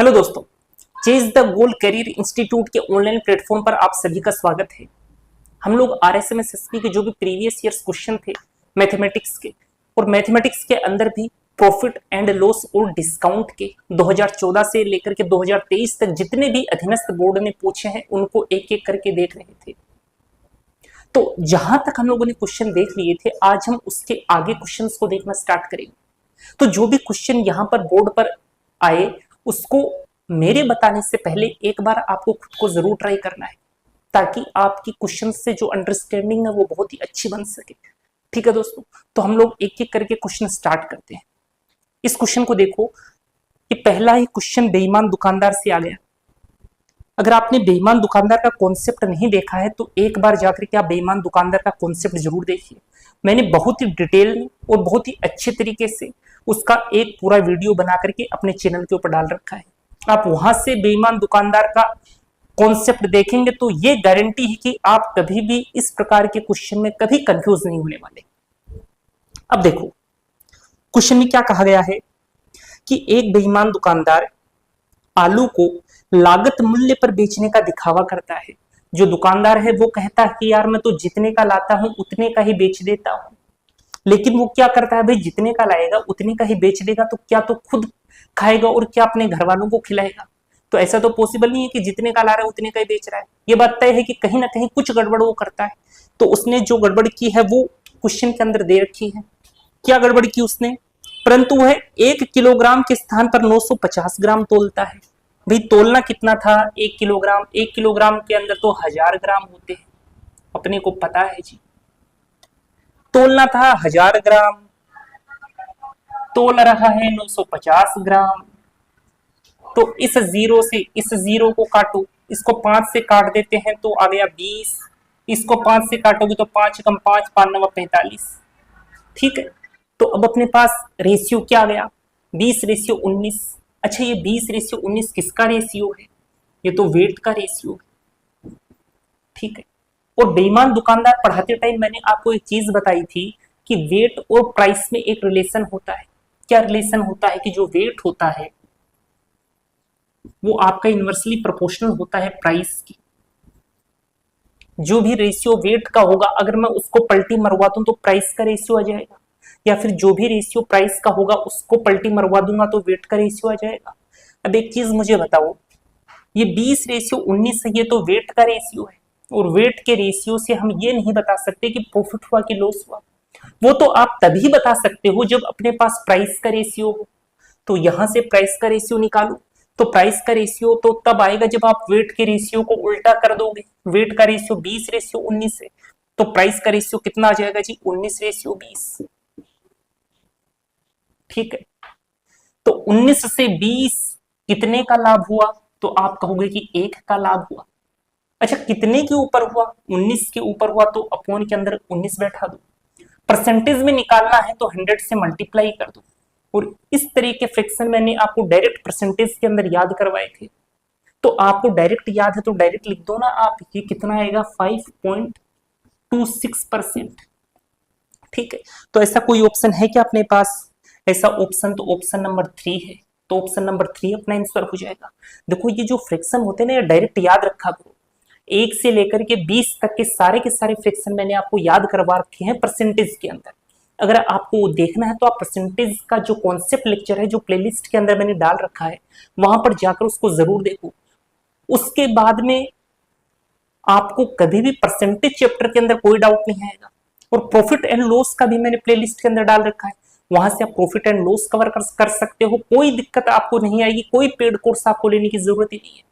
Hello दोस्तों, chase the goal career institute के online platform पर आप सभी का स्वागत है। हम लोग आरएसएमएसएसबी के जो भी प्रीवियस ईयर्स क्वेश्चन थे मैथमेटिक्स के, और मैथमेटिक्स के अंदर भी प्रॉफिट एंड लॉस और डिस्काउंट के 2014 से लेकर के 2023 तक जितने भी अधीनस्थ बोर्ड ने पूछे हैं उनको एक एक करके देख रहे थे। तो जहां तक हम लोगों ने क्वेश्चन देख लिए थे, आज हम उसके आगे क्वेश्चंस को देखना स्टार्ट करेंगे। तो जो भी क्वेश्चन यहाँ पर बोर्ड पर आए उसको मेरे बताने से पहले एक बार आपको खुद को जरूर ट्राई करना है, ताकि आपकी क्वेश्चन से जो अंडरस्टैंडिंग है वो बहुत ही अच्छी बन सके। ठीक है दोस्तों, तो हम लोग एक एक करके क्वेश्चन स्टार्ट करते हैं। इस क्वेश्चन को देखो, ये पहला ही क्वेश्चन बेईमान दुकानदार से आ गया। अगर आपने बेईमान दुकानदार का कॉन्सेप्ट नहीं देखा है तो एक बार जाकर के आप बेईमान दुकानदार का कॉन्सेप्ट जरूर देखिए। मैंने बहुत ही डिटेल में और बहुत ही अच्छे तरीके से उसका एक पूरा वीडियो बना करके अपने चैनल के ऊपर डाल रखा है। आप वहां से बेईमान दुकानदार का कॉन्सेप्ट देखेंगे तो ये गारंटी है कि आप कभी भी इस प्रकार के क्वेश्चन में कभी कंफ्यूज नहीं होने वाले। अब देखो, क्वेश्चन में क्या कहा गया है कि एक बेईमान दुकानदार आलू को लागत मूल्य पर बेचने का दिखावा करता है। जो दुकानदार है वो कहता है कि यार मैं तो जितने का लाता हूं उतने का ही बेच देता हूं, लेकिन वो क्या करता है भाई, जितने का लाएगा उतने का ही बेच देगा, तो क्या तो खुद खाएगा और क्या अपने घर वालों को खिलाएगा। तो ऐसा तो पॉसिबल नहीं है कि जितने का ला रहा है उतने का ही बेच रहा है। ये बात तय है कि कहीं ना कहीं कुछ गड़बड़ वो करता है। तो उसने जो गड़बड़ की है वो क्वेश्चन के अंदर दे रखी है। क्या गड़बड़ की उसने, परंतु वह 1 किलोग्राम के स्थान पर 950 ग्राम तोलता है। भाई तोलना कितना था, 1 किलोग्राम। 1 किलोग्राम के अंदर तो 1000 ग्राम होते हैं, अपने को पता है जी। तोलना था 1000 ग्राम, तोल रहा है 950 ग्राम। तो इस जीरो से इस जीरो को काटो, इसको 5 से काट देते हैं तो आ गया 20। इसको 5 से काटोगे तो 5 कम 5 5 9 45। ठीक है, तो अब अपने पास रेशियो क्या आ गया, 20:19। अच्छा, ये 20:19 किसका रेशियो है, ये तो वेट का रेशियो है। ठीक है, और बेईमान दुकानदार पढ़ाते टाइम मैंने आपको एक चीज बताई थी कि वेट और प्राइस में एक रिलेशन होता है। क्या रिलेशन होता है कि जो वेट होता है वो आपका इनवर्सली प्रोपोर्शनल होता है प्राइस की। जो भी रेशियो वेट का होगा अगर मैं उसको पलटी मरवा दूं तो प्राइस का रेशियो आ जाएगा, या फिर जो भी रेशियो प्राइस का होगा उसको पलटी मरवा दूंगा तो वेट का रेशियो आ जाएगा। अब एक चीज मुझे बताओ, ये 20:19 है, ये तो वेट का रेशियो है, और वेट के रेशियो से हम ये नहीं बता सकते कि प्रॉफिट हुआ कि लॉस हुआ। वो तो आप तभी बता सकते हो जब अपने पास प्राइस का रेशियो हो। तो यहां से प्राइस का रेशियो निकालो, तो प्राइस का रेशियो तो तब आएगा जब आप वेट के रेशियो को उल्टा कर दोगे। वेट का रेशियो 20:19 है, तो प्राइस का रेशियो कितना आ जाएगा जी, 19:20। ठीक है, तो 19 से 20 कितने का लाभ हुआ, तो आप कहोगे कि 1 का लाभ हुआ। अच्छा, कितने के ऊपर हुआ, 19 के ऊपर हुआ, तो अपॉन के अंदर 19 बैठा दो। परसेंटेज में निकालना है तो 100 से मल्टीप्लाई कर दो। और इस तरह के फ्रैक्शन मैंने आपको डायरेक्ट परसेंटेज के अंदर याद करवाए थे, तो आपको डायरेक्ट याद है तो डायरेक्ट लिख दो ना आप, ये कितना आएगा 5.26%। ठीक है, तो ऐसा कोई ऑप्शन है क्या अपने पास, ऐसा ऑप्शन तो ऑप्शन नंबर 3 है। तो ऑप्शन नंबर 3 अपना आंसर हो जाएगा। देखो, ये जो फ्रैक्शन होते हैं ना, ये डायरेक्ट याद रखा करो। 1 से लेकर के 20 तक के सारे फ्रैक्शन मैंने आपको याद करवा रखे हैं परसेंटेज के अंदर। अगर आपको देखना है तो आप परसेंटेज का जो कॉन्सेप्ट लेक्चर है जो प्लेलिस्ट के अंदर मैंने डाल रखा है वहां पर जाकर उसको जरूर देखो। उसके बाद में आपको कभी भी परसेंटेज चैप्टर के अंदर कोई डाउट नहीं आएगा। और प्रॉफिट एंड लॉस का भी मैंने प्लेलिस्ट के अंदर डाल रखा है, वहां से आप प्रॉफिट एंड लॉस कवर कर सकते हो। कोई दिक्कत आपको नहीं आएगी, कोई पेड कोर्स आपको लेने की जरूरत ही नहीं है।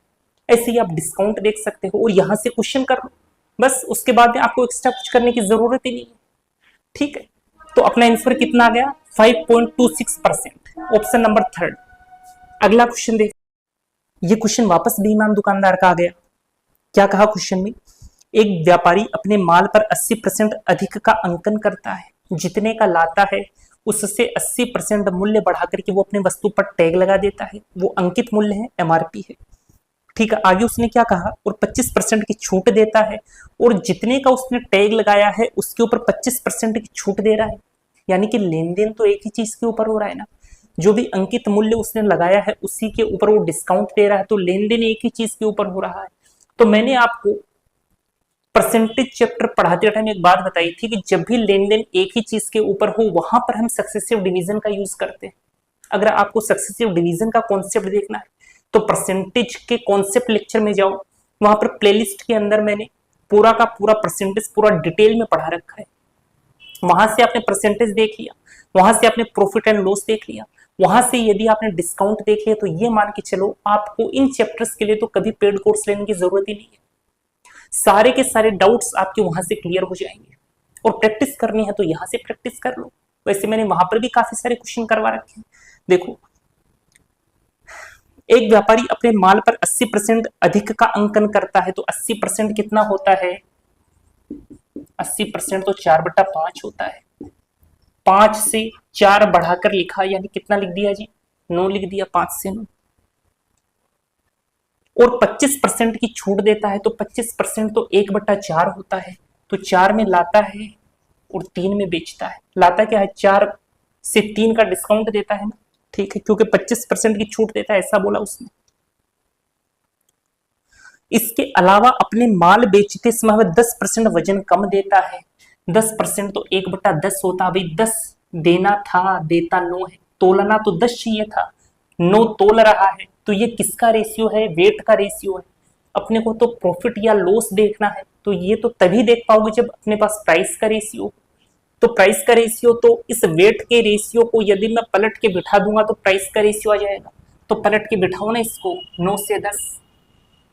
ऐसे ही आप डिस्काउंट देख सकते हो और यहां से क्वेश्चन कर लो, बस उसके बाद में आपको एक्स्ट्रा कुछ करने की जरूरत ही नहीं है। ठीक है, तो अपना आंसर कितना आ गया, 5.26%, ऑप्शन नंबर 3। अगला क्वेश्चन देख, ये क्वेश्चन वापस बेईमान दुकानदार का आ गया। क्या कहा क्वेश्चन में, एक व्यापारी अपने माल पर 80% अधिक का अंकन करता है, जितने का लाता है उससे 80% मूल्य बढ़ाकर के वो अपने वस्तु पर टैग लगा देता है। वो अंकित मूल्य है, एमआरपी है। ठीक है, आगे उसने क्या कहा, और 25% की छूट देता है, और जितने का उसने टैग लगाया है उसके ऊपर 25% की छूट दे रहा है। यानी कि लेन देन तो एक ही चीज के ऊपर हो रहा है ना, जो भी अंकित मूल्य उसने लगाया है उसी के ऊपर वो डिस्काउंट दे रहा है, तो लेन देन एक ही चीज के ऊपर हो रहा है। तो मैंने आपको परसेंटेज चैप्टर पढ़ाते टाइम एक बात बताई थी कि जब भी लेन देन एक ही चीज के ऊपर हो वहां पर हम सक्सेसिव डिवीजन का यूज करते हैं। अगर आपको सक्सेसिव डिवीजन का कॉन्सेप्ट देखना है तो परसेंटेज के कॉन्सेप्ट लेक्चर में जाओ, वहां पर प्लेलिस्ट के अंदर मैंने पूरा का पूरा परसेंटेज पूरा डिटेल में पढ़ा रखा है। वहां से आपने परसेंटेज देख लिया, वहां से आपने प्रॉफिट एंड लॉस देख लिया, वहां से यदि आपने डिस्काउंट देख लिया, तो ये मान के चलो आपको इन चैप्टर्स के लिए तो कभी पेड कोर्स लेने की जरूरत ही नहीं है। सारे के सारे डाउट्स आपके वहां से क्लियर हो जाएंगे। और प्रैक्टिस करनी है तो यहां से प्रैक्टिस कर लो। वैसे मैंने वहां पर भी काफी सारे क्वेश्चन करवा रखे हैं। देखो, एक व्यापारी अपने माल पर 80% अधिक का अंकन करता है, तो 80% कितना होता है? 80% तो 4/5 होता है। 5 से 4 बढ़ाकर लिखा, यानी कितना लिख दिया जी? 9 लिख दिया, 5 से 9। और 25% की छूट देता है, तो 25% तो 1/4 होता है। तो 4 में लाता है और 3 में बेचता है। लाता क्या है? 4 से 3 का डिस्काउंट देता है ना, ठीक है, क्योंकि 25% की छूट देता है, ऐसा बोला उसने। इसके अलावा अपने माल बेचते समय वह 10% वजन कम देता है। 10% तो 1/10 होता। भाई 10 देना था, देता 9 है। तोलना तो 10 चाहिए था, 9 तोल रहा है। तो ये किसका रेशियो है? वेट का रेशियो है। अपने को तो प्रॉफिट या लॉस देखना है, तो ये तो तभी देख पाओगे जब अपने पास प्राइस का रेशियो। तो प्राइस का रेशियो, तो इस वेट के रेशियो को यदि मैं पलट के बिठा दूंगा तो प्राइस का रेशियो आ जाएगा। तो पलट के बिठाओ ना इसको, 9 से 10।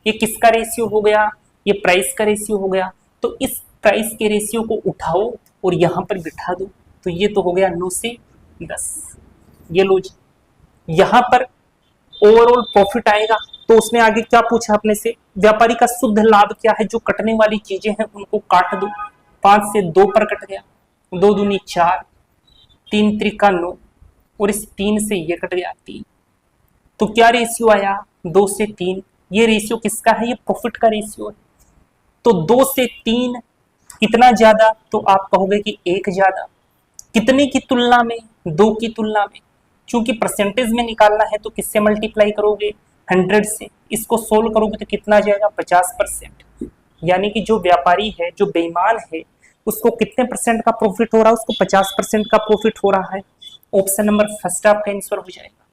ये किसका रेशियो हो गया? ये प्राइस का रेशियो हो गया। तो इस प्राइस के रेशियो को उठाओ और यहां पर बिठा दो, तो ये तो हो गया 9 से 10। ये लो जी, यहां पर ओवरऑल प्रॉफिट आएगा। तो उसने आगे क्या पूछा अपने से? व्यापारी का शुद्ध लाभ क्या है? जो कटने वाली चीजें हैं उनको काट दो। 5 से 2 पर कट गया, 2 दूनी 4, 3 त्रिका 9, और इस 3 से ये कट गया 3। तो क्या रेशियो आया? 2 से 3। ये रेशियो किसका है? ये प्रॉफिट का रेशियो है। तो 2 से 3 कितना ज्यादा? तो आप कहोगे कि 1 ज्यादा। कितने की तुलना में? 2 की तुलना में। क्योंकि परसेंटेज में निकालना है तो किससे मल्टीप्लाई करोगे? 100 से। इसको सोल्व करोगे तो कितना जाएगा? 50%। यानी कि जो व्यापारी है, जो बेईमान है, उसको कितने परसेंट का प्रॉफिट हो रहा है? उसको 50% का प्रॉफिट हो रहा है। ऑप्शन नंबर फर्स्ट आपका आंसर हो जाएगा।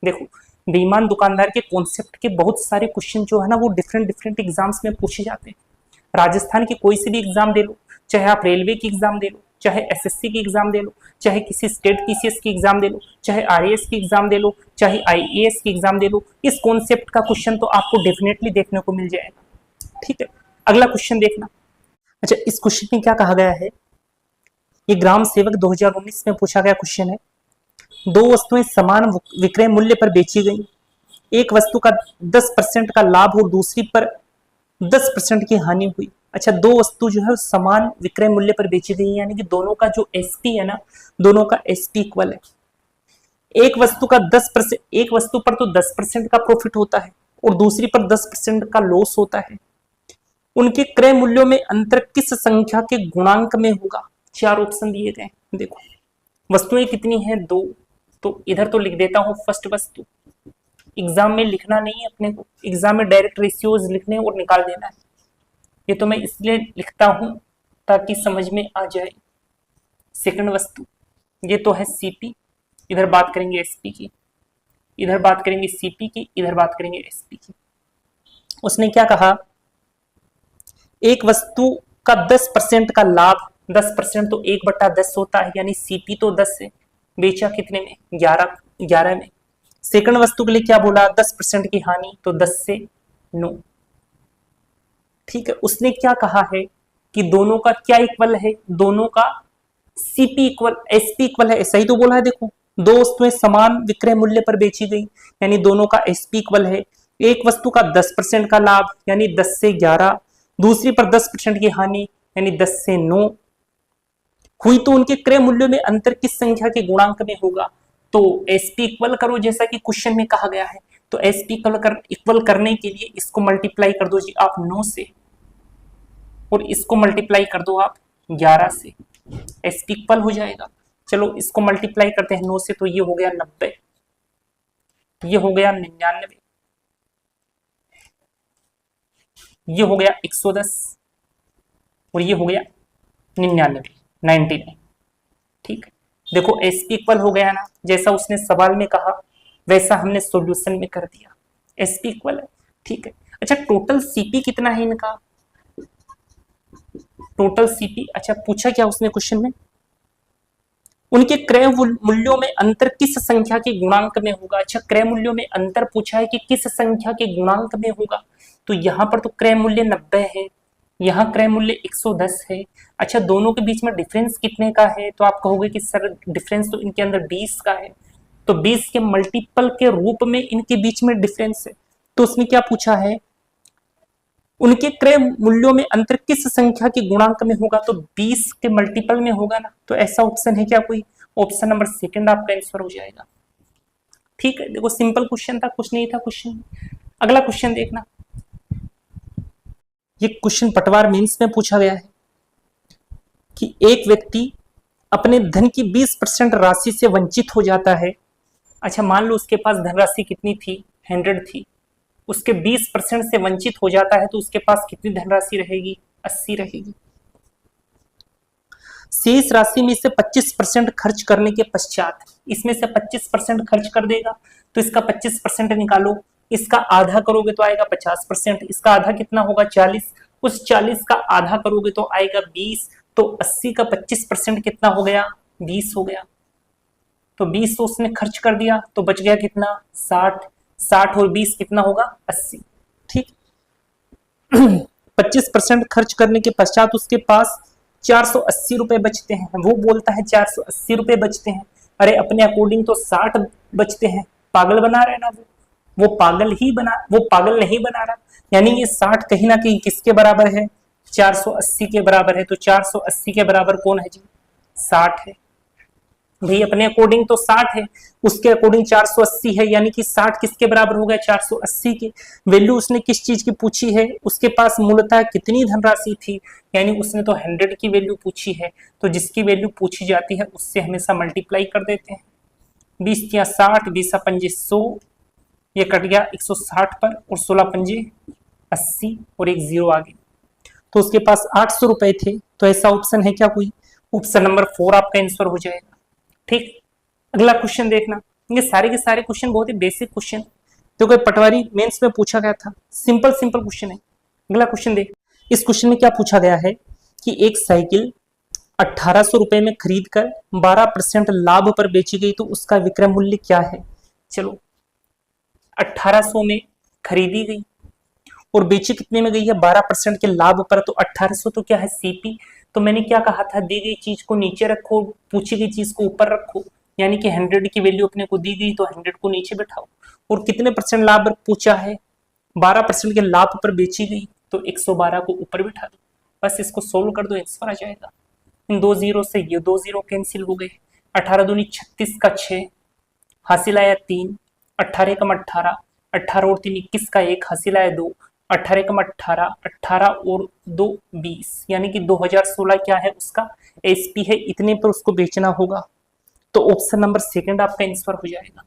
देखो, बेईमान दुकानदार के कॉन्सेप्ट के बहुत सारे क्वेश्चन जो है ना, वो डिफरेंट डिफरेंट एग्जाम्स में पूछे जाते हैं। राजस्थान की कोई सी भी एग्जाम दे लो, चाहे आप रेलवे की एग्जाम दे लो, चाहे एसएससी की एग्जाम दे लो, चाहे किसी स्टेट पीसीएस की एग्जाम दे लो, चाहे आरएएस की एग्जाम दे लो, चाहे आईएएस की एग्जाम दे लो, इस कॉन्सेप्ट का क्वेश्चन तो आपको डेफिनेटली देखने को मिल जाएगा। ठीक है, अगला क्वेश्चन देखना। अच्छा, इस क्वेश्चन में क्या कहा गया है? ये ग्राम सेवक 2019 में पूछा गया क्वेश्चन है। 2 वस्तुएं समान विक्रय मूल्य पर बेची गई। एक वस्तु का 10% का लाभ और दूसरी पर 10% की हानि हुई। अच्छा, 2 वस्तु जो है समान विक्रय मूल्य पर बेची गई, यानी कि दोनों का जो एसपी है ना, दोनों का एसपी इक्वल है। एक वस्तु का 10%, एक वस्तु पर तो 10% का प्रॉफिट होता है और दूसरी पर 10% का लॉस होता है। उनके क्रय मूल्यों में अंतर किस संख्या के गुणांक में होगा? 4 ऑप्शन दिए गए। देखो, वस्तुएं कितनी हैं? 2। तो इधर तो लिख देता हूं फर्स्ट वस्तु। एग्जाम में लिखना नहीं है अपने को, एग्जाम में डायरेक्ट रेशियोज लिखने और निकाल देना है। ये तो मैं इसलिए लिखता हूं ताकि समझ में आ जाए। सेकंड वस्तु, ये तो है सीपी। इधर बात करेंगे एसपी की, इधर बात करेंगे सीपी की, इधर बात करेंगे एसपी की। उसने क्या कहा? एक वस्तु का 10% का लाभ, 10% तो 1/10 होता है, यानी सीपी तो 10 है, बेचा कितने में? 11 में। सेकंड वस्तु के लिए क्या बोला? 10% की हानि, तो 10 से 9। ठीक है, उसने क्या कहा है कि दोनों का क्या इक्वल है? दोनों का सीपी इक्वल एसपी इक्वल है, ऐसा ही तो बोला है। देखो, 2 वस्तुएं समान विक्रय मूल्य पर बेची गई, यानी दोनों का एसपी इक्वल है। एक वस्तु का 10% का लाभ, यानी 10 से 11, दूसरी पर 10% की हानि, यानी 10 से 9 हुई। तो उनके क्रय मूल्यों में अंतर किस संख्या के गुणांक में होगा? तो एसपी इक्वल करो, जैसा कि क्वेश्चन में कहा गया है। तो एसपी इक्वल करने के लिए इसको मल्टीप्लाई कर दो जी आप 9 से, और इसको मल्टीप्लाई कर दो आप 11 से, एसपी इक्वल हो जाएगा। चलो इसको मल्टीप्लाई करते हैं 9 से, तो ये हो गया 90। ये हो गया 99, ये हो गया 110 और ये हो गया 99, 99। ठीक है, देखो एसपी इक्वल हो गया ना, जैसा उसने सवाल में कहा वैसा हमने सॉल्यूशन में कर दिया, एसपी इक्वल है। ठीक है, अच्छा टोटल सीपी कितना है इनका, टोटल सीपी, अच्छा पूछा क्या उसने क्वेश्चन में, उनके क्रय मूल्यों में अंतर किस संख्या के गुणांक में होगा। अच्छा क्रय मूल्यों में अंतर पूछा है कि किस संख्या के गुणांक में होगा, तो यहाँ पर तो क्रय मूल्य 90 है, यहाँ क्रय मूल्य 110 है। अच्छा दोनों के बीच में डिफरेंस कितने का है, तो आप कहोगे कि सर डिफरेंस तो इनके अंदर 20 का है, तो 20 के मल्टीपल के रूप में इनके बीच में डिफरेंस है। तो उसमें क्या पूछा है, उनके क्रय मूल्यों में अंतर किस संख्या के गुणांक में होगा, तो 20 के मल्टीपल में होगा ना, तो ऐसा ऑप्शन है क्या कोई, ऑप्शन नंबर सेकंड आपका आंसर हो जाएगा। ठीक है, देखो सिंपल क्वेश्चन था, कुछ नहीं था क्वेश्चन। अगला क्वेश्चन देखना, ये क्वेश्चन पटवार मेंस में पूछा गया है कि एक व्यक्ति अपने धन की 20% राशि से वंचित हो जाता है। अच्छा मान लो उसके पास धनराशि कितनी थी, 100 थी, उसके 20% से वंचित हो जाता है तो उसके पास कितनी धनराशि रहेगी, 80 रहेगी। शेष राशि में से 25% खर्च करने के पश्चात, इसमें से 25% खर्च कर देगा तो इसका 25% निकालो, इसका आधा करोगे तो आएगा 50%, इसका आधा कितना होगा 40, उस 40 का आधा करोगे तो आएगा 20, तो 80 का 25% कितना हो गया, 20 हो गया। तो 20 तो उसने खर्च कर दिया तो बच गया कितना 60, 60 और 20 कितना होगा 80। ठीक 25% खर्च करने के पश्चात उसके पास 480 रुपए बचते हैं, वो बोलता है 480 रुपए बचते हैं, अरे अपने अकॉर्डिंग तो 60 बचते हैं, पागल बना रहे ना वो पागल ही बना, वो पागल नहीं बना रहा, यानी ये 60 कहीं ना कहीं किसके बराबर है, 480 के बराबर है, तो 480 के बराबर कौन है जी, 60 है। भाई अपने अकॉर्डिंग तो 60 है, उसके अकॉर्डिंग 480 है, यानी कि 60 किसके बराबर हो गया, 480 के। वैल्यू उसने किस चीज की पूछी है, उसके पास मूलतः कितनी धनराशि थी, यानी उसने तो 100 की वैल्यू पूछी है, तो जिसकी वैल्यू पूछी जाती है उससे हमेशा मल्टीप्लाई कर देते हैं। 20 या 60, 20 पंजे 100, ये कट गया 160 पर, और 16 पंजे 80 और एक जीरो आ गई, तो उसके पास 800 रुपए थे। तो ऐसा ऑप्शन है क्या कोई, ऑप्शन नंबर 4 आपका आंसर हो जाएगा। ठीक, अगला क्वेश्चन देखना, ये सारे के सारे क्वेश्चन बहुत ही बेसिक क्वेश्चन, जो कि पटवारी मेंस में पूछा गया था, सिंपल सिंपल क्वेश्चन है। अगला क्वेश्चन देख, इस क्वेश्चन में क्या पूछा गया है कि एक साइकिल 1800 रुपए में खरीद कर 12% लाभ पर बेची गई, तो उसका विक्रय मूल्य क्या है। चलो 1800 में खरीदी गई और बेची कितने में गई है, 12% के लाभ पर, तो 1800 तो क्या है सीपी, तो मैंने क्या कहा था, दी गई चीज को नीचे रखो, पूछी गई चीज को ऊपर रखो, यानी कि 100 की वैल्यू अपने को दी गई तो 100 को नीचे बैठाओ, और कितने परसेंट लाभ पूछा है, 12% के लाभ पर बेची गई, तो 112 को ऊपर बैठा दो, बस इसको सोल्व कर दो, आंसर आ जाएगा। इन 2 जीरो से ये 2 जीरो कैंसिल हो गए, 18 दूनी 36 का 6, हासिल आया 3, 18 कम 18, 18 और 3 21 का 1, हासिल आया 2, 18 कम 18, 18 और 2 20, यानी कि 2016 क्या है उसका एसपी है, इतने पर उसको बेचना होगा, तो ऑप्शन नंबर सेकंड आपका आंसर हो जाएगा।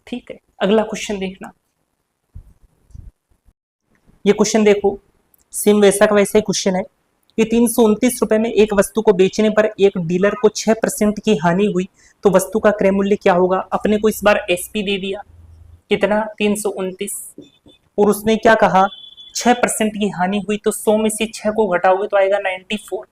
ठीक है, अगला क्वेश्चन देखना, ये क्वेश्चन देखो सेम वैसा का वैसा ही क्वेश्चन है कि 329 रुपए में एक वस्तु को बेचने पर एक डीलर को 6% की हानि हुई, तो वस्तु का क्रय मूल्य क्या होगा। अपने को इस बार एसपी दे दिया कितना 329, और उसने क्या कहा 6% की हानि हुई, तो 100 में से 6 को घटाओगे तो आएगा 94।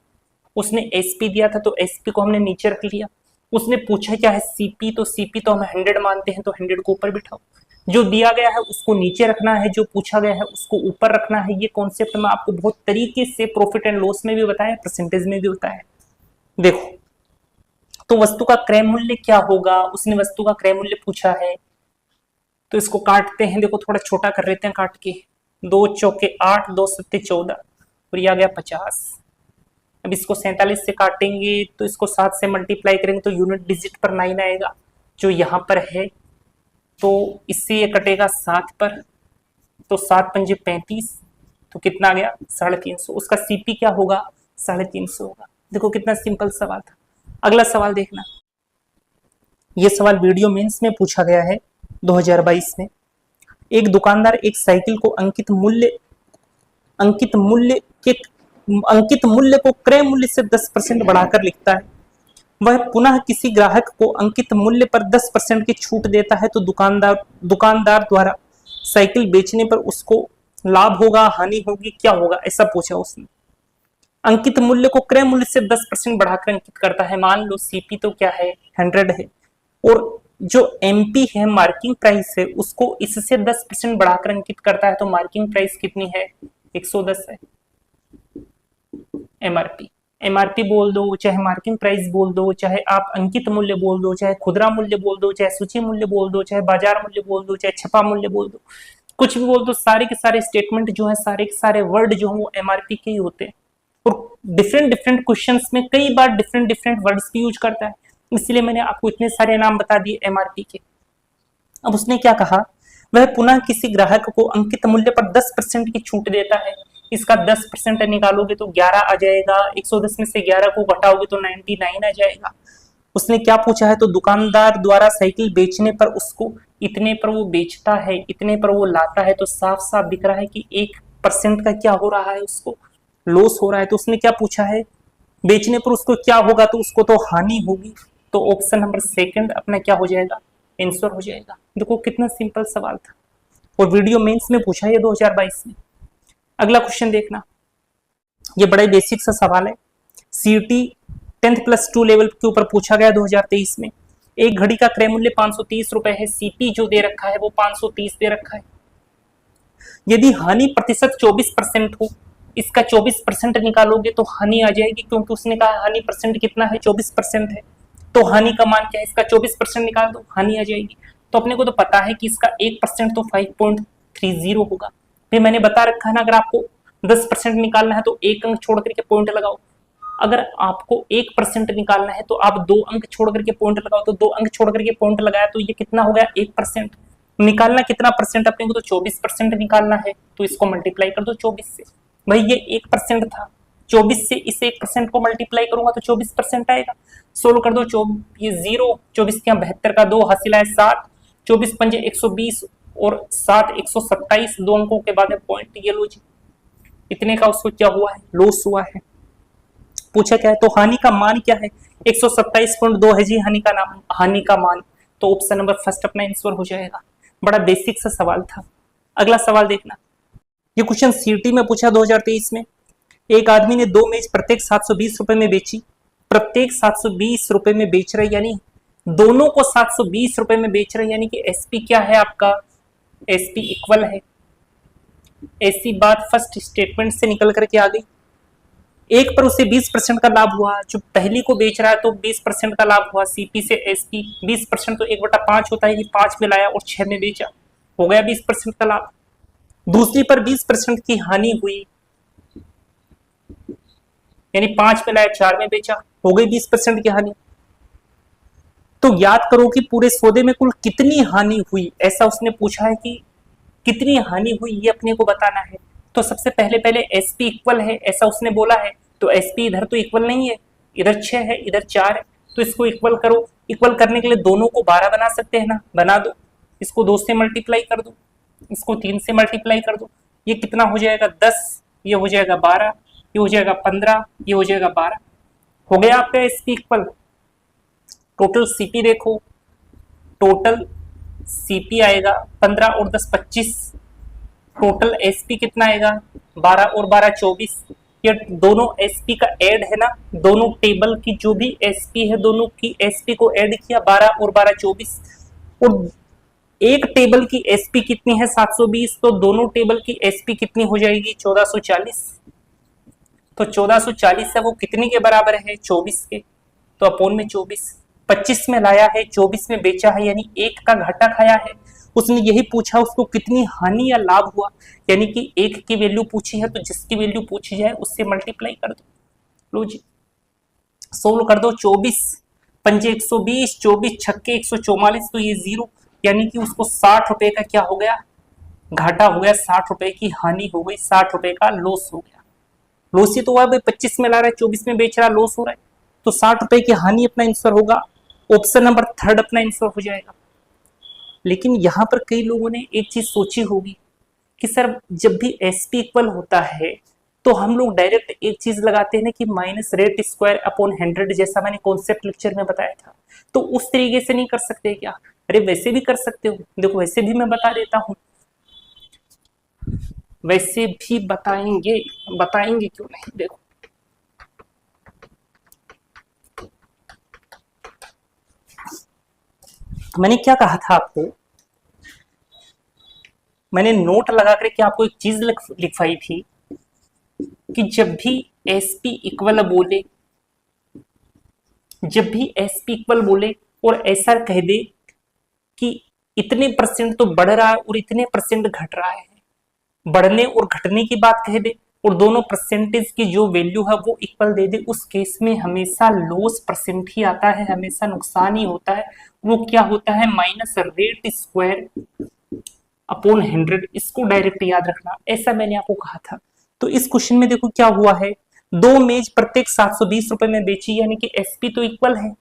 उसने एसपी दिया था तो एसपी को हमने नीचे रख लिया, उसने पूछा क्या है सीपी, तो सीपी तो हम 100 मानते हैं, तो 100 को ऊपर बिठाओ, जो दिया गया है उसको नीचे रखना है, जो पूछा गया है उसको ऊपर रखना है। ये कॉन्सेप्ट मैं आपको बहुत तरीके से प्रॉफिट एंड लॉस में भी बताया, परसेंटेज में भी बताया। देखो तो वस्तु का क्रय मूल्य क्या होगा, उसने वस्तु का क्रय मूल्य पूछा है, तो इसको काटते हैं, देखो थोड़ा छोटा कर लेते हैं काट के, 2 चौके 8, 2 सत्ते 14, और ये आ गया 50। अब इसको 47 से काटेंगे तो इसको 7 से मल्टीप्लाई करेंगे तो यूनिट डिजिट पर 9 आएगा, जो यहाँ पर है, तो इससे ये कटेगा 7 पर, तो 7 पंजे 35, तो कितना आ गया 350, उसका सीपी क्या होगा 350 होगा। देखो कितना सिंपल सवाल था। अगला सवाल देखना, ये सवाल वीडियो मेंस में पूछा गया है 2022 में एक दुकानदार एक साइकिल को अंकित मूल्य को क्रय मूल्य से 10% बढ़ाकर लिखता है। वह पुनः किसी ग्राहक को अंकित मूल्य पर 10% की छूट देता है तो दुकानदार द्वारा साइकिल बेचने पर उसको लाभ होगा, हानि होगी, क्या होगा, ऐसा पूछा उसने। अंकित मूल्य को क्रय मूल्य से 10% बढ़ाकर अंकित करता है। मान लो सीपी तो क्या है, 100 है, और जो एमपी है, मार्किंग प्राइस है, उसको इससे 10% बढ़ाकर अंकित करता है तो मार्किंग प्राइस कितनी है, 110 है। एमआरपी बोल दो, चाहे मार्किंग प्राइस बोल दो, चाहे आप अंकित मूल्य बोल दो, चाहे खुदरा मूल्य बोल दो, चाहे सूची मूल्य बोल दो, चाहे बाजार मूल्य बोल दो, चाहे छपा मूल्य बोल दो, कुछ भी बोल दो, सारे के सारे स्टेटमेंट जो है, सारे के सारे वर्ड जो है वो एमआरपी के ही होते हैं। और डिफरेंट डिफरेंट क्वेश्चंस में कई बार डिफरेंट डिफरेंट वर्ड्स की यूज करता है, इसलिए मैंने आपको इतने सारे नाम बता दिए एमआरपी के। अब उसने क्या कहा, वह पुनः किसी ग्राहक को अंकित मूल्य पर 10% की छूट देता है। इसका 10% निकालोगे तो 11 आ जाएगा, 110 में से 11 को घटाओगे तो 99 आ जाएगा। उसने क्या पूछा है, तो दुकानदार द्वारा साइकिल बेचने पर उसको इतने पर वो बेचता है, इतने पर वो लाता है, तो साफ साफ दिख रहा है कि 1% का क्या हो रहा है, उसको लॉस हो रहा है। तो उसने क्या पूछा है, बेचने पर उसको क्या होगा, तो उसको तो हानि होगी। तो ऑप्शन नंबर सेकंड अपना क्या हो जाएगा, आंसर हो जाएगा। देखो कितना सिंपल सवाल था और वीडियो मेंस में पूछा है 2022 में। अगला क्वेश्चन देखना, ये बड़ा ही बेसिक सा सवाल है, सीटी 10+2 लेवल के ऊपर पूछा गया 2023 में। एक घड़ी का क्रय मूल्य 530 रुपए है, सीपी जो दे रखा है वो 530 दे रखा है। यदि हानि प्रतिशत 24% हो, इसका 24% निकालोगे तो हानि आ जाएगी, क्योंकि उसने कहा हानि परसेंट कितना है, 24% है। तो हानि का मान क्या है, इसका 24% निकाल दो, हानि आ जाएगी। तो अपने को तो पता है कि इसका 1% तो 5.30 होगा। फिर मैंने बता रखा है ना, अगर आपको 10% निकालना है तो एक अंक छोड़ करके पॉइंट लगाओ। अगर आपको 1% निकालना है तो आप 2 अंक छोड़ करके पॉइंट लगाओ, तो 2 अंक छोड़ करके पॉइंट लगाया तो ये कितना हो गया, 1%। निकालना कितना परसेंट अपने को, तो 24% निकालना है, तो इसको मल्टीप्लाई कर दो 24 से। भाई ये 1% था, 24 से इस 1% को मल्टीप्लाई करूंगा तो 24% आएगा। सोल्व कर दो, ये 0, 24 के 72 का 2 हासिल है 7, 24 पंजे 120 और 7 127, 2 अंकों के बाद पॉइंट, ये लो जी, इतने का उसको क्या हुआ है, लॉस हुआ है। पूछा क्या है, तो हानि का मान क्या है, 127.2 है जी हानि का मान। तो ऑप्शन नंबर फर्स्ट अपना आंसर हो जाएगा। बड़ा बेसिक सा सवाल था। अगला सवाल देखना, ये क्वेश्चन सीटी में पूछा 2023 में। एक आदमी ने 2 मेज प्रत्येक 720 रुपए में बेची, प्रत्येक 720 रुपए में बेच रहे, यानी दोनों को 720 रुपए में बेच रहे, यानी कि एसपी क्या है आपका, एसपी इक्वल है। ऐसी बात फर्स्ट स्टेटमेंट से निकल करके आ गई। एक पर उसे 20% का लाभ हुआ, जो पहली को बेच रहा है तो 20% का लाभ हुआ, सीपी से एसपी 20% तो 1/5 होता है, कि 5 में लाया और 6 में बेचा, हो गया 20% का लाभ। दूसरी पर 20% की हानि हुई, यानी 5 में लाया 4 में बेचा, हो गई 20% की हानि। तो याद करो कि पूरे सौदे में कुल कितनी हानि हुई, ऐसा उसने पूछा है कि कितनी हानि हुई ये अपने को बताना है। तो सबसे पहले एसपी इक्वल है ऐसा उसने बोला है, तो एसपी इधर तो इक्वल नहीं है, इधर 6 है इधर 4 है, तो इसको इक्वल करो। इक्वल करने के लिए दोनों को 12 बना सकते हैं ना, बना दो। इसको 2 से मल्टीप्लाई कर दो, इसको 3 से मल्टीप्लाई कर दो, ये कितना हो जाएगा 10, ये हो जाएगा 12, ये हो जाएगा 15, ये हो जाएगा 12, हो गया आपका एसपी इक्वल। टोटल सीपी देखो, टोटल सीपी आएगा 15 और 10 25, टोटल एसपी कितना आएगा 12 और 12 24। ये दोनों एसपी का ऐड है ना, दोनों टेबल की जो भी एसपी है दोनों की एसपी को ऐड किया, 12 और 12 24, और एक टेबल की एसपी कितनी है 720, तो दोनों टेबल की एसपी कितनी हो जाएगी 1440। तो 1440 है वो कितने के बराबर है 24 के, तो अपोन में 24, 25 में लाया है 24 में बेचा है, यानी 1 का घाटा खाया है। उसने यही पूछा उसको कितनी हानि या लाभ हुआ, यानी कि 1 की वैल्यू पूछी है तो जिसकी वैल्यू पूछी जाए उससे मल्टीप्लाई कर दो। लो जी सोल्व कर दो, 24 पंजे 120, 24 छक्के 144, तो ये 0, यानी कि उसको 60 रुपए का क्या हो गया, घाटा हो गया, 60 रुपए की हानि हो गई, 60 रुपए का लॉस हो गया। लॉस ही तो हुआ भाई, 25 में ला रहा है 24 में बेच रहा, लॉस हो रहा है, तो 60 रुपए की हानि अपना आंसर होगा। ऑप्शन नंबर थर्ड अपना आंसर हो जाएगा। लेकिन यहाँ पर कई लोगों ने एक चीज सोची होगी कि सर जब भी एसपी इक्वल होता है तो हम लोग डायरेक्ट एक चीज लगाते हैं ना कि माइनस रेट स्क्वायर अपॉन 100, जैसा मैंने कॉन्सेप्ट लेक्चर में बताया था। तो उस तरीके से नहीं कर सकते क्या? अरे वैसे भी कर सकते हो, देखो वैसे भी मैं बता देता हूं, वैसे भी बताएंगे, बताएंगे क्यों नहीं। देखो मैंने क्या कहा था आपको, मैंने नोट लगा करके आपको एक चीज लिखवाई थी कि जब भी एसपी इक्वल बोले, जब भी एसपी इक्वल बोले और ऐसा कह दे कि इतने परसेंट तो बढ़ रहा है और इतने परसेंट घट रहा है, बढ़ने और घटने की बात कह दे और दोनों परसेंटेज की जो वैल्यू है वो इक्वल दे दे, उस केस में हमेशा लॉस परसेंट ही आता है, हमेशा नुकसान ही होता है। वो क्या होता है? Minus rate square upon 100। इसको डायरेक्ट याद रखना, ऐसा मैंने आपको कहा था। तो इस क्वेश्चन में देखो क्या हुआ है, दो मेज प्रत्येक 720 रुपए में बेची, यानी कि एसपी तो इक्वल है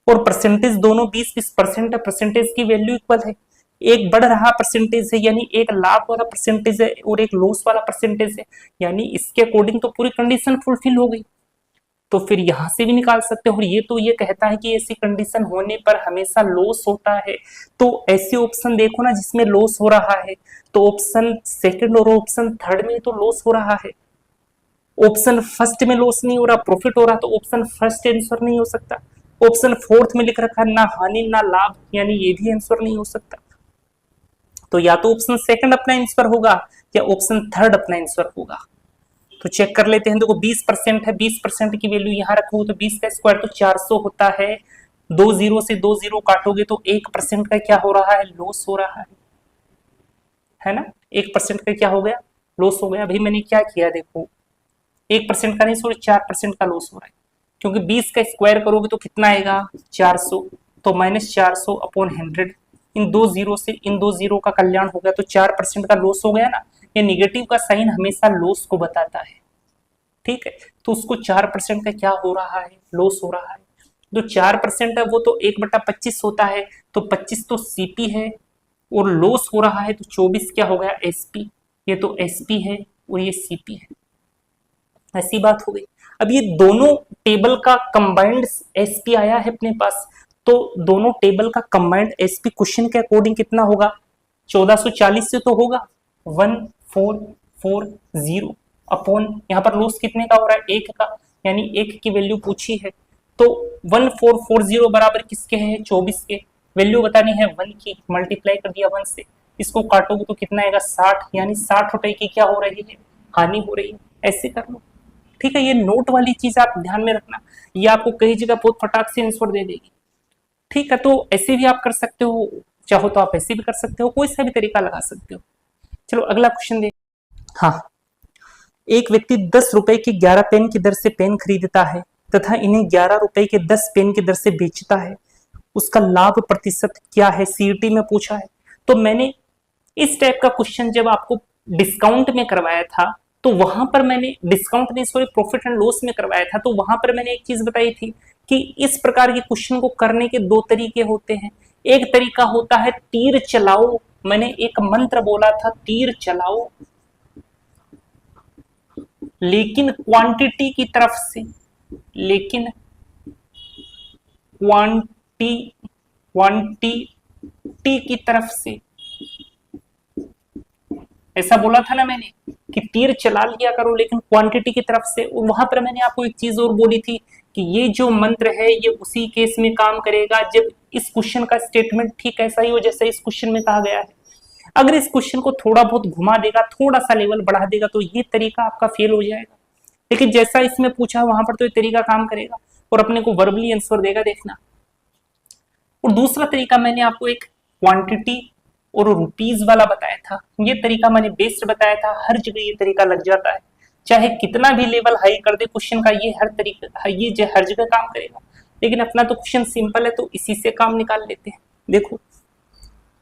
और परसेंटेज दोनों 20-20% है, परसेंटेज की वैल्यू इक्वल है। एक बढ़ रहा परसेंटेज है, यानी एक लाभ वाला परसेंटेज है और एक लॉस वाला परसेंटेज है, यानी इसके अकॉर्डिंग तो पूरी कंडीशन फुलफिल हो गई। तो फिर यहां से भी निकाल सकते हो। और ये तो ये कहता है कि ऐसी कंडीशन होने पर हमेशा लॉस होता है, तो ऐसे ऑप्शन देखो ना जिसमें लॉस हो रहा है, तो ऑप्शन सेकंड और ऑप्शन थर्ड में तो लॉस हो रहा है। ऑप्शन फर्स्ट में लॉस नहीं हो रहा, प्रॉफिट हो रहा, तो ऑप्शन फर्स्ट आंसर नहीं हो सकता। ऑप्शन फोर्थ में लिख रखा ना हानि ना लाभ, यानी ये भी आंसर नहीं हो सकता। तो या तो ऑप्शन सेकंड अपना आंसर होगा या ऑप्शन थर्ड अपना आंसर होगा। तो चेक कर लेते हैं। देखो 20% है, 20% की वैल्यू यहाँ रखोगे तो 20 का स्क्वायर तो 400 होता है। 2 जीरो से 2 जीरो काटोगे तो 1% का क्या हो रहा है? लॉस हो रहा है ना। 1% का क्या हो गया? लॉस हो गया। अभी मैंने क्या किया देखो, 1% का नहीं सॉरी 4% का लॉस हो रहा है, क्योंकि 20 का स्क्वायर करोगे तो कितना आएगा? 400। तो माइनस 400 अपॉन 100, इन दो जीरो से इन दो जीरो का कल्याण हो गया, तो 4% का लॉस हो गया ना। ये निगेटिव का साइन हमेशा लॉस को बताता है, ठीक है। तो उसको 4% का क्या हो रहा है? लॉस हो रहा है। जो 4% है वो तो 1/25 होता है, तो 25 तो सीपी है और लॉस हो रहा है, तो 24 क्या हो गया? एसपी। ये तो एसपी है और ये सीपी है, ऐसी बात हो गई। अब ये दोनों टेबल का कंबाइंड एसपी आया है अपने पास, तो दोनों टेबल का कंबाइंड एसपी क्वेश्चन के अकॉर्डिंग कितना होगा? 1440 से तो होगा 1440 अपॉन यहाँ पर लॉस कितने का हो रहा है? 1 का, यानी 1 की वैल्यू पूछी है, तो 1440 बराबर किसके है? 24 के। वैल्यू बतानी है 1 की, मल्टीप्लाई कर दिया 1 से, इसको काटोगे तो कितना आएगा? 60, यानी 60 रुपए की क्या हो रही है? हानि हो रही है। ऐसे कर लो, ठीक है। ये नोट वाली चीज आप ध्यान में रखना, ये आपको कई जगह बहुत फटाक से आंसर दे देगी, ठीक है। तो ऐसे भी आप कर सकते हो, चाहो तो आप ऐसे भी कर सकते हो, कोई सा भी तरीका लगा सकते हो। चलो अगला क्वेश्चन देख। हाँ, एक व्यक्ति 10 रुपए की 11 पेन की दर से पेन खरीदता है तथा इन्हें 11 रुपए के 10 पेन की दर से बेचता है, उसका लाभ प्रतिशत क्या है? सीईटी में पूछा है। तो मैंने इस टाइप का क्वेश्चन जब आपको डिस्काउंट में करवाया था, तो वहां पर मैंने डिस्काउंट नहीं सॉरी प्रॉफिट एंड लॉस में करवाया था, तो वहां पर मैंने एक चीज बताई थी कि इस प्रकार के क्वेश्चन को करने के दो तरीके होते हैं। एक तरीका होता है तीर चलाओ, मैंने एक मंत्र बोला था तीर चलाओ, लेकिन क्वांटिटी की तरफ से, लेकिन क्वांटिटी की तरफ से, ऐसा बोला था ना मैंने कि तीर चला लिया करो लेकिन क्वांटिटी की तरफ से। और वहां पर मैंने आपको एक चीज और बोली थी कि ये जो मंत्र है ये उसी केस में काम करेगा जब इस क्वेश्चन का स्टेटमेंट ठीक ऐसा ही हो जैसा इस क्वेश्चन में कहा गया है। अगर इस क्वेश्चन को थोड़ा बहुत घुमा देगा, थोड़ा सा लेवल बढ़ा देगा, तो ये तरीका आपका फेल हो जाएगा। लेकिन जैसा इसमें पूछा वहां पर तो ये तरीका काम करेगा और अपने को वर्बली आंसर देगा, देखना। और दूसरा तरीका मैंने आपको एक क्वांटिटी और रुपीज वाला बताया था, ये तरीका मैंने बेस्ट बताया था। हर जगह ये तरीका लग जाता है, चाहे कितना भी लेवल हाई कर दे क्वेश्चन का, ये हर तरीका ये हर जगह काम करेगा। लेकिन अपना तो क्वेश्चन सिंपल है, तो इसी से काम निकाल लेते हैं। देखो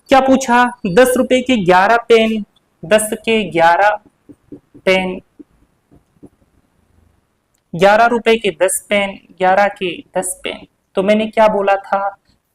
क्या पूछा, 10 रुपए के 11 पेन, 10 के 11 पेन, 11 रुपए के 10 पेन, 11 के 10 पेन। तो मैंने क्या बोला था?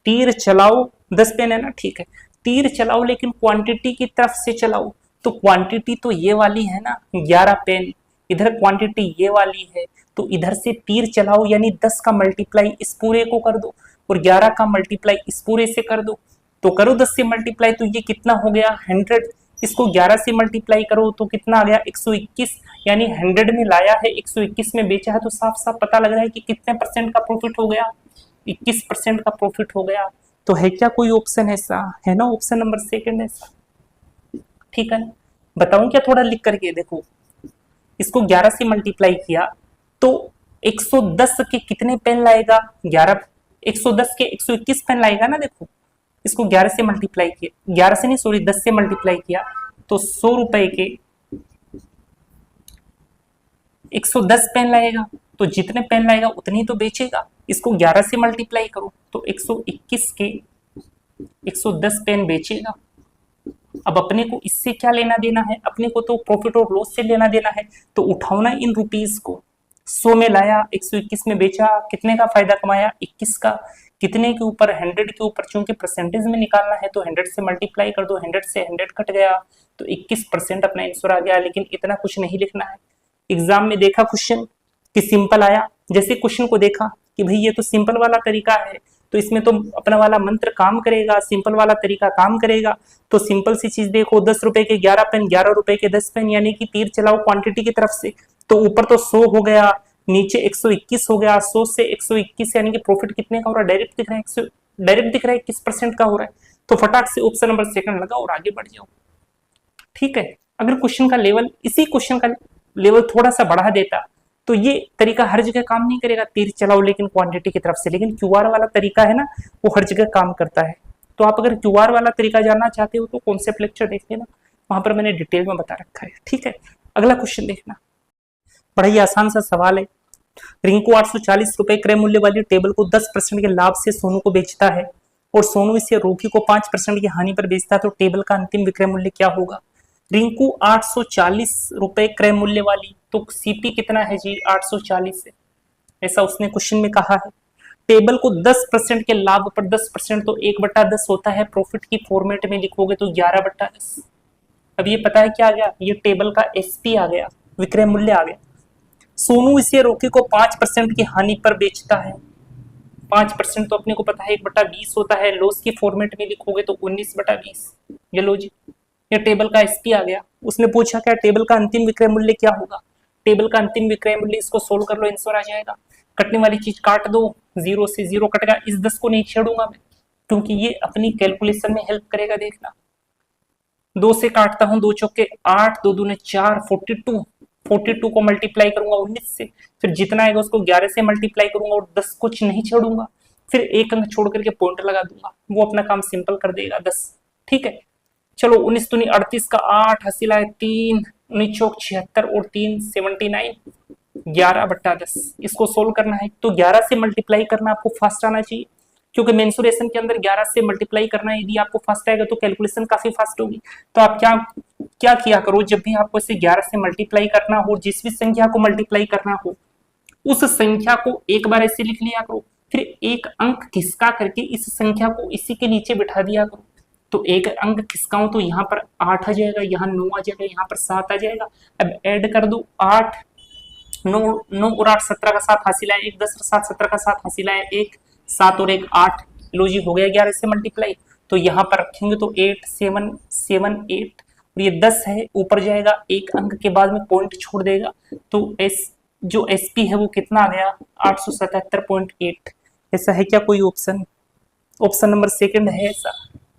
तीर चलाओ, 10 पेन है ना, ठीक है। तीर चलाओ लेकिन क्वांटिटी की तरफ से चलाओ। तो क्वांटिटी तो ये वाली है ना 11 पेन, इधर क्वांटिटी ये वाली है, तो इधर से तीर चलाओ यानी 10 का मल्टीप्लाई इस पूरे को कर दो और 11 का मल्टीप्लाई इस पूरे से कर दो। तो करो 10 से मल्टीप्लाई, तो ये कितना हो गया 100। इसको 11 से मल्टीप्लाई करो तो कितना आ गया 121, यानी 100 में लाया है 121 में बेचा है, तो साफ साफ पता लग रहा है कि कितने परसेंट का प्रॉफिट हो गया, 21% का प्रॉफिट हो गया। तो है क्या कोई ऑप्शन ऐसा है ना, ऑप्शन नंबर सेकंड ऐसा, ठीक है। बताऊं क्या थोड़ा लिख करके देखो, इसको 11 से मल्टीप्लाई किया तो 110 के कितने पेन लाएगा 11, 110 के 121 पेन लाएगा ना। देखो इसको 11 से मल्टीप्लाई किया, 11 से नहीं सॉरी 10 से मल्टीप्लाई किया तो 100 रुपए के 110 पेन लाएगा, तो जितने पेन लाएगा उतनी तो बेचेगा। इसको 11 से मल्टीप्लाई करो तो 121 के 110 पेन बेचेगा। अब अपने को इससे क्या लेना देना है, अपने को तो प्रॉफिट और लॉस से लेना देना है। तो उठाओ ना इन रुपीस को, 100 में लाया 121 में बेचा, कितने का फायदा कमाया 21 का, कितने के ऊपर 100 के ऊपर, चूंकि परसेंटेज में निकालना है तो 100 से मल्टीप्लाई कर दो, 100 से 100 कट गया तो 21% अपना आंसर आ गया। लेकिन इतना कुछ नहीं लिखना है। एग्जाम में देखा क्वेश्चन कि सिंपल आया, जैसे क्वेश्चन को देखा कि भाई ये तो सिंपल वाला तरीका है तो इसमें तो अपना वाला मंत्र काम करेगा, सिंपल वाला तरीका काम करेगा। तो सिंपल सी चीज देखो, 10 रुपए के 11 पेन, 11 रुपए के 10 पेन, यानी कि तीर चलाओ क्वांटिटी की तरफ से। तो ऊपर तो 100 हो गया, नीचे 121 हो गया, 100 से 121 यानी कि प्रॉफिट कितने का हो रहा है, डायरेक्ट दिख रहा है, डायरेक्ट दिख रहा है 21% का हो रहा है। तो फटाक से ऑप्शन नंबर सेकंड लगा और आगे बढ़ जाओ, ठीक है। अगर क्वेश्चन का लेवल, इसी क्वेश्चन का लेवल थोड़ा सा बढ़ा देता तो ये तरीका हर जगह काम नहीं करेगा, तीर चलाओ लेकिन क्वांटिटी की तरफ से, लेकिन क्यूआर वाला तरीका है ना वो हर जगह काम करता है। तो आप अगर क्यूआर वाला तरीका जानना चाहते हो तो कॉन्सेप्ट लेक्चर देख लेना, वहां पर मैंने डिटेल में बता रखा है, ठीक है। अगला क्वेश्चन देखना, बड़ा ही आसान सा सवाल है। रिंकू 840 रुपए क्रय मूल्य वाली टेबल को 10% के लाभ से सोनू को बेचता है और सोनू इसे रोकी को 5% की हानि पर बेचता है, तो टेबल का अंतिम विक्रय मूल्य क्या होगा। रिंकू 840 रुपए क्रय मूल्य वाली, तो सीपी कितना है जी 840 है, ऐसा उसने क्वेश्चन में कहा है। टेबल को 10% के लाभ पर 10%, तो 1/10 होता है, प्रॉफिट की फॉर्मेट में लिखोगे तो 11/10। अब ये पता है क्या आ गया, ये टेबल का एसपी आ गया, विक्रय मूल्य आ गया। सोनू इसे रोकी को 5% की हानि पर बेचता है, 5% तो अपने को पता है 1/20 होता है, लॉस की फॉर्मेट में लिखोगे तो 19/20। ये लो जी, ये टेबल का एसपी आ गया। उसने पूछा क्या टेबल का अंतिम विक्रय मूल्य क्या होगा, टेबल का अंतिम विक्रय मूल्य, इसको सोल्व कर लो आंसर आ जाएगा। कटने वाली चीज काट दो, 0 से 0 कटेगा, इस 10 को नहीं छेड़ूंगा मैं क्योंकि ये अपनी कैलकुलेशन में हेल्प करेगा। देखना 2 से काटता हूं, 2 चौके 8, 2 दूने 4, 42 को मल्टीप्लाई करूंगा 19 से, फिर जितना आएगा उसको 11 से मल्टीप्लाई करूंगा और 10 को नहीं छेड़ूंगा, फिर एक अंक छोड़ करके पॉइंट लगा दूंगा, वो अपना काम सिंपल कर देगा 10, ठीक है। चलो 19 दूनी 38 का 8, हासिल आए 3, 19 चौक 76 और 3 79, 11/10। इसको सोल्व करना है तो 11 से मल्टीप्लाई करना आपको फास्ट आना चाहिए, क्योंकि मेंसुरेशन के अंदर 11 से मल्टीप्लाई करना है। यदि आपको फास्ट आएगा तो कैलकुलेशन काफी फास्ट होगी। तो आप क्या किया करो, जब भी आपको इसे 11 से मल्टीप्लाई करना हो, जिस भी संख्या को मल्टीप्लाई करना हो उस संख्या को एक बार ऐसे लिख लिया करो, फिर एक अंक खिसका करके इस संख्या को इसी के नीचे बिठा दिया करो। तो एक अंक खिसकाऊं तो यहाँ पर 8 आ जाएगा, यहाँ 9 आ जाएगा, यहाँ पर 7 आ जाएगा। अब ऐड कर दो 8, 9 और 8 17 का 7 हासिल आया 1, 10 और 7 17 का 7 हासिल आया 1, 7 और 1 8, लो जी हो गया 11 से मल्टीप्लाई। तो यहाँ पर रखेंगे तो 8 7 7 8 और ये 10 है, ऊपर जाएगा एक अंक के बाद में पॉइंट छोड़ देगा, तो जो एसपी है वो कितना आ गया 877.8। ऐसा है क्या कोई ऑप्शन, ऑप्शन नंबर सेकंड है ऐसा,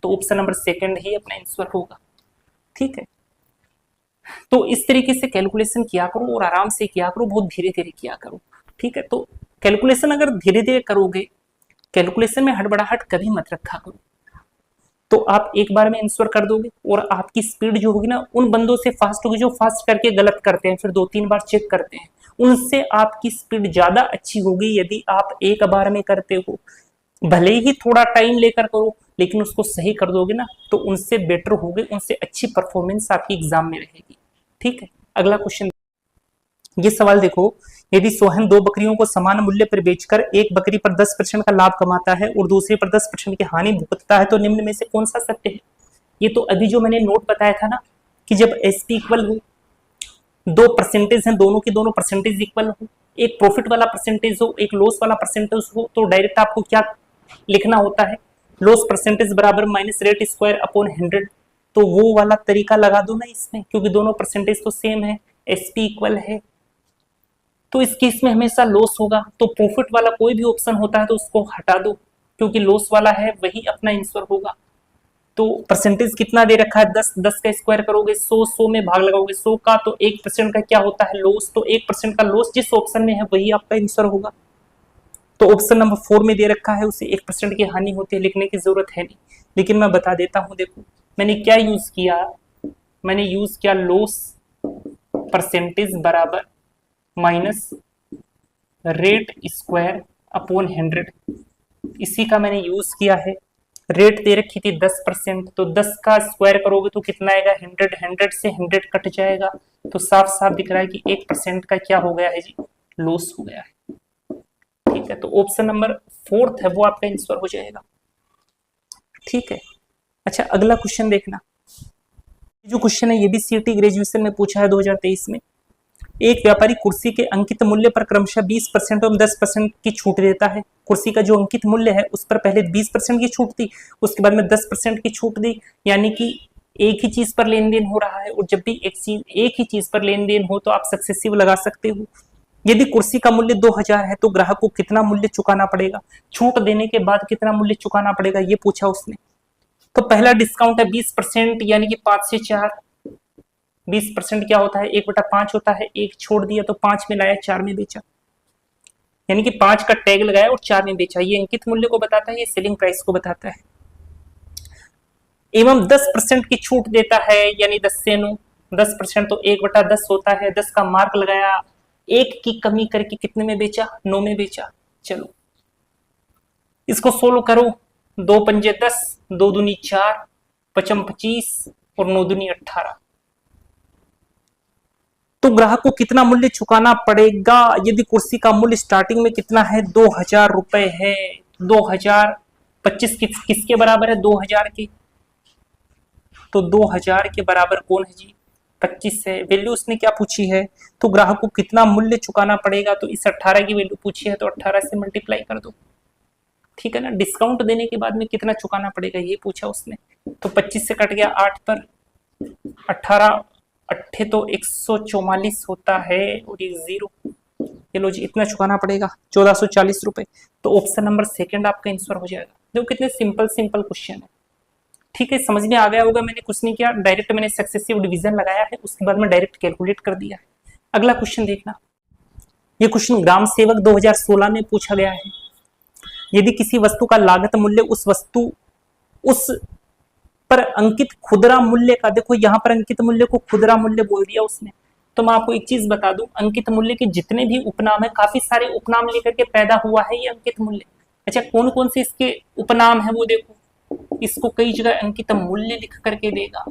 तो ऑप्शन नंबर सेकंड ही अपना आंसर होगा, ठीक है। तो इस तरीके से कैलकुलेशन किया करो और आराम से किया करो, बहुत धीरे धीरे किया करो, ठीक है। तो कैलकुलेशन अगर धीरे धीरे करोगे, कैलकुलेशन में हड़बड़ाहट कभी मत रखा करो, तो आप एक बार में आंसर कर दोगे और आपकी स्पीड जो होगी ना उन बंदों से फास्ट होगी जो फास्ट करके गलत करते हैं, फिर 2-3 बार चेक करते हैं, उनसे आपकी स्पीड ज्यादा अच्छी होगी यदि आप एक बार में करते हो। भले ही थोड़ा टाइम लेकर करो लेकिन उसको सही कर दोगे ना तो उनसे बेटर होगे, उनसे अच्छी परफॉर्मेंस आपकी एग्जाम में रहेगी, ठीक है। अगला क्वेश्चन, ये सवाल देखो यदि सोहन 2 बकरियों को समान मूल्य पर बेचकर एक बकरी पर 10% का लाभ कमाता है और दूसरी पर 10% की हानि भुगतता है तो निम्न में से कौन सा सत्य है? ये तो अभी जो मैंने नोट बताया था ना कि जब एसपी इक्वल हो, 2 परसेंटेज हैं, दोनों की दोनों परसेंटेज इक्वल हो, एक प्रॉफिट वाला परसेंटेज हो, एक लॉस वाला परसेंटेज हो, तो डायरेक्ट आपको क्या लिखना होता है? लॉस परसेंटेज बराबर माइनस रेट स्क्वायर अपॉन 100। तो वो वाला तरीका लगा दो ना इसमें, क्योंकि दोनों परसेंटेज तो सेम है, एसपी इक्वल है। तो इस केस में हमेशा लॉस होगा, तो प्रॉफिट वाला कोई भी ऑप्शन होता है तो उसको हटा दो, क्योंकि लॉस वाला है वही अपना आंसर होगा। तो परसेंटेज कितना दे रखा है? 10, 10 का स्क्वायर करोगे 100, 100 में भाग लगाओगे 100 का, तो 1% का क्या होता है? लॉस। तो 1% का लॉस जिस ऑप्शन में है वही आपका आंसर होगा। तो ऑप्शन नंबर 4 में दे रखा है, उसे 1% की हानि होती है, लिखने की जरूरत है नहीं, लेकिन मैं बता देता हूं। देखो मैंने क्या यूज किया, मैंने यूज किया लॉस परसेंटेज बराबर माइनस रेट स्क्वायर अपॉन 100, इसी का मैंने यूज किया है। रेट दे रखी थी 10%, तो 10 का स्क्वायर करोगे तो कितना आएगा? 100, 100 से 100 कट जाएगा, तो साफ साफ दिख रहा है कि 1% का क्या हो गया है जी? लॉस हो गया है। ठीक है, तो ऑप्शन नंबर 4 है वो आपका आंसर हो जाएगा। ठीक है, अच्छा अगला क्वेश्चन देखना। जो क्वेश्चन है ये भी सीटी ग्रेजुएशन में पूछा है 2023 में। एक व्यापारी कुर्सी के अंकित मूल्य पर क्रमशः 20% और 10% की छूट देता है। कुर्सी का जो अंकित मूल्य है उस पर पहले 20% की छूट थी, उसके बाद में 10% की छूट दी, यानी कि एक ही चीज पर लेन देन हो रहा है। और जब भी एक ही चीज पर लेन देन हो तो आप सक्सेसिव लगा सकते हो। यदि कुर्सी का मूल्य 2000 है तो ग्राहक को कितना मूल्य चुकाना पड़ेगा? छूट देने के बाद कितना मूल्य चुकाना पड़ेगा ये पूछा उसने। तो पहला डिस्काउंट है 20%, यानी कि 5 से 4। 20% क्या होता है? 1/5 होता है। एक छोड़ दिया तो 5 में लाया, 4 में बेचा, यानी कि 5 का टैग लगाया और 4 में बेचा। ये अंकित मूल्य को बताता है, ये सेलिंग प्राइस को बताता है। एवं 10% की छूट देता है, यानी 10 से 9। 10% तो 1/10 होता है। 10 का मार्क लगाया, 1 की कमी करके कितने में बेचा? 9 में बेचा। चलो इसको सोल्व करो। 2 पंजे 10, 2 दूनी 4, 5 25 और 9 दूनी 18। तो ग्राहक को कितना मूल्य चुकाना पड़ेगा? यदि कुर्सी का मूल्य स्टार्टिंग में कितना है? 2000 रुपए है। 2000 25 किसके बराबर है? 2000 के। तो 2000 के बराबर कौन है जी? 25 है। वैल्यू उसने क्या पूछी है? तो ग्राहक को कितना मूल्य चुकाना पड़ेगा, तो इस 18 की वैल्यू पूछी है तो 18 से मल्टीप्लाई कर दो। ठीक है ना, डिस्काउंट देने के बाद में कितना चुकाना पड़ेगा ये पूछा उसने। तो 25 से कट गया 8 पर, 18 अट्ठे तो 144 होता है और ये 0। चलो जी इतना चुकाना पड़ेगा 1440 रुपए। तो ऑप्शन नंबर 2 आपका आंसर हो जाएगा। देखो कितने सिंपल सिंपल क्वेश्चन है। ठीक है, समझ में आ गया होगा। मैंने कुछ नहीं किया, डायरेक्ट मैंने सक्सेसिव डिवीजन लगाया है, उसके बाद में डायरेक्ट कैलकुलेट कर दिया है। अगला क्वेश्चन देखना। ये क्वेश्चन ग्राम सेवक 2016 में पूछा गया है। यदि किसी वस्तु का लागत मूल्य उस पर अंकित खुदरा मूल्य का, देखो यहाँ पर अंकित मूल्य को खुदरा मूल्य बोल दिया उसने। तो मैं आपको एक चीज बता दूं, अंकित मूल्य के जितने भी उपनाम है, काफी सारे उपनाम लेकर के पैदा हुआ है ये अंकित मूल्य। अच्छा कौन कौन से इसके उपनाम है वो देखो। इसको कई जगह अंकित मूल्य लिख करके देगा,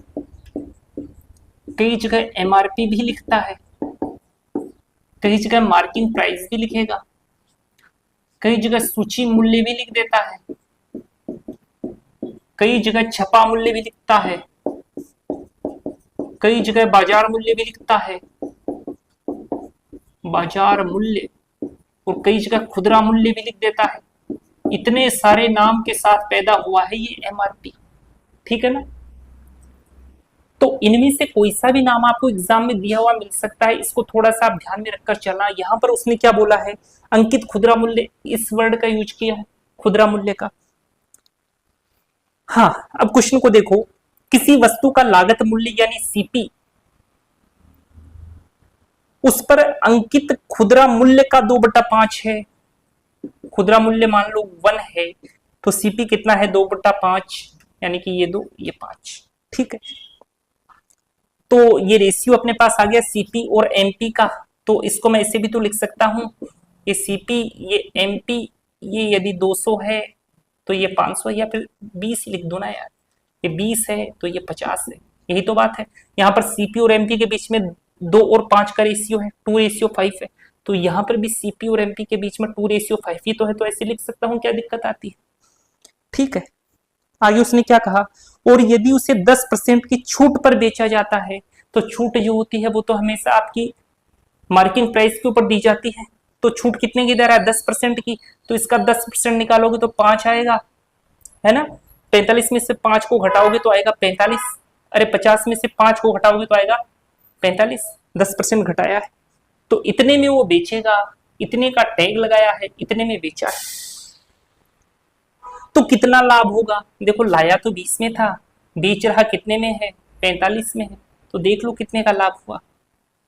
कई जगह एमआरपी भी लिखता है, कई जगह मार्किंग प्राइस भी लिखेगा, कई जगह सूची मूल्य भी लिख देता है, कई जगह छपा मूल्य भी लिखता है, कई जगह बाजार मूल्य भी लिखता है, बाजार मूल्य, और कई जगह खुदरा मूल्य भी लिख देता है। इतने सारे नाम के साथ पैदा हुआ है ये एमआरपी। ठीक है ना, तो इनमें से कोई सा भी नाम आपको एग्जाम में दिया हुआ मिल सकता है, इसको थोड़ा सा आप ध्यान में रखकर चलना। यहां पर उसने क्या बोला है? अंकित खुदरा मूल्य, इस वर्ड का यूज किया है, खुदरा मूल्य का। हाँ, अब क्वेश्चन को देखो। किसी वस्तु का लागत मूल्य यानी सीपी, उस पर अंकित खुदरा मूल्य का 2/5 है। खुदरा मूल्य मान लो 1 है, तो सीपी कितना है? 2/5, यानी कि ये 2 ये 5। ठीक है, तो ये रेशियो अपने पास आ गया सीपी और एमपी का। तो इसको मैं ऐसे भी तो लिख सकता हूं, ये सीपी ये एमपी, ये यदि 200 है तो ये 500 या फिर 20 लिख दो ना यार। ये 20 है तो ये 50 है, यही तो बात है। यहाँ पर सीपी और एमपी के बीच में 2 और 5 का रेशियो है, 2:5 है। तो यहाँ पर भी सीपी और एमपी के बीच में 2:5 ही तो ऐसे लिख सकता हूँ, क्या दिक्कत आती है? ठीक है। आगे उसने क्या कहा, और यदि उसे 10% की छूट पर बेचा जाता है, तो छूट जो होती है वो तो हमेशा आपकी मार्किंग प्राइस के ऊपर दी जाती है। तो छूट कितने की दे रहा है? 10% की। तो इसका 10% निकालोगे तो 5 आएगा, है ना। 45 में से 5 को घटाओगे तो आएगा 45। अरे 50 में से 5 को घटाओगे तो आएगा 45। 10% घटाया है, तो इतने में वो बेचेगा, इतने का टैग लगाया है, इतने में बेचा है। तो कितना लाभ होगा? देखो लाया तो 20 में था, बेच रहा कितने में है? 45 में है। तो देख लो कितने का लाभ हुआ।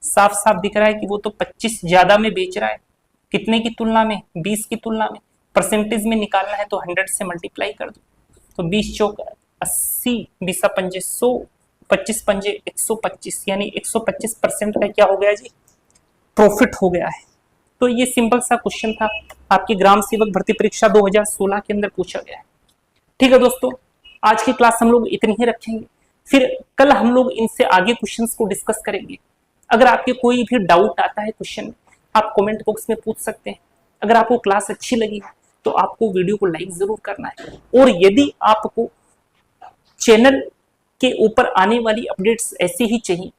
साफ साफ दिख रहा है कि वो तो 25 ज्यादा में बेच रहा है। कितने की तुलना में? 20 की तुलना में। परसेंटेज में निकालना है तो 100 से मल्टीप्लाई कर दो। तो 20 चौक 80, 20 पंजे 100, 25 पंजे 125, यानी 125% का क्या हो गया जी? प्रॉफिट हो गया है। तो ये सिंपल सा क्वेश्चन था, आपकी ग्राम सेवक भर्ती परीक्षा 2016 के अंदर पूछा गया है। ठीक है दोस्तों, आज की क्लास हम लोग इतनी ही रखेंगे, फिर कल हम लोग इनसे आगे क्वेश्चंस को डिस्कस करेंगे। अगर आपके कोई भी डाउट आता है क्वेश्चन में, आप कमेंट बॉक्स में पूछ सकते हैं। अगर आपको क्लास अच्छी लगी है तो आपको वीडियो को लाइक जरूर करना है, और यदि आपको चैनल के ऊपर आने वाली अपडेट्स ऐसे ही चाहिए,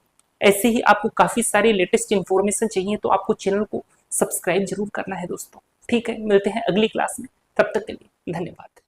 ऐसे ही आपको काफी सारी लेटेस्ट इंफॉर्मेशन चाहिए, तो आपको चैनल को सब्सक्राइब जरूर करना है दोस्तों। ठीक है, मिलते हैं अगली क्लास में, तब तक के लिए धन्यवाद।